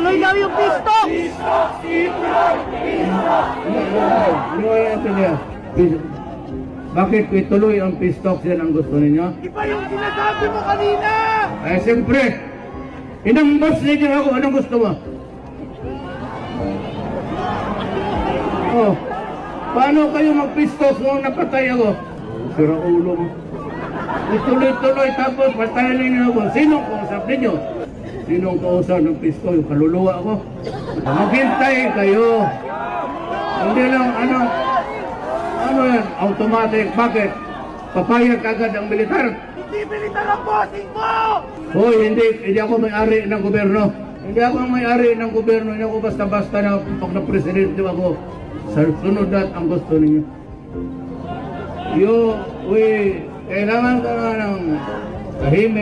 Ituloy daw yung pisto! Ano yan niya? Bakit ituloy ang pistok yan ang gusto ninyo? Iba yung sinasabi mo kanina! Eh siyempre, inambos ninyo ako, anong gusto mo? Oh, paano kayo magpistok nung napatay ako? Sira ulo mo. Ituloy-tuloy tapos patayin ninyo ako. Sinong kausap ninyo? Sinong kausap ng pisto? Yung kaluluwa ako? Maghintay kayo. Hindi lang ano yan, automatic. Bakit? Papayag agad ang militar. Hindi militar ang bossing mo! Hoy, hindi ako may-ari ng gobyerno. Hindi ako may-ari ng gobyerno. Hindi ako basta-basta na pag na-presidente ako. Sa sunod at ang gusto ninyo. Kailangan ka nga ng tahimik.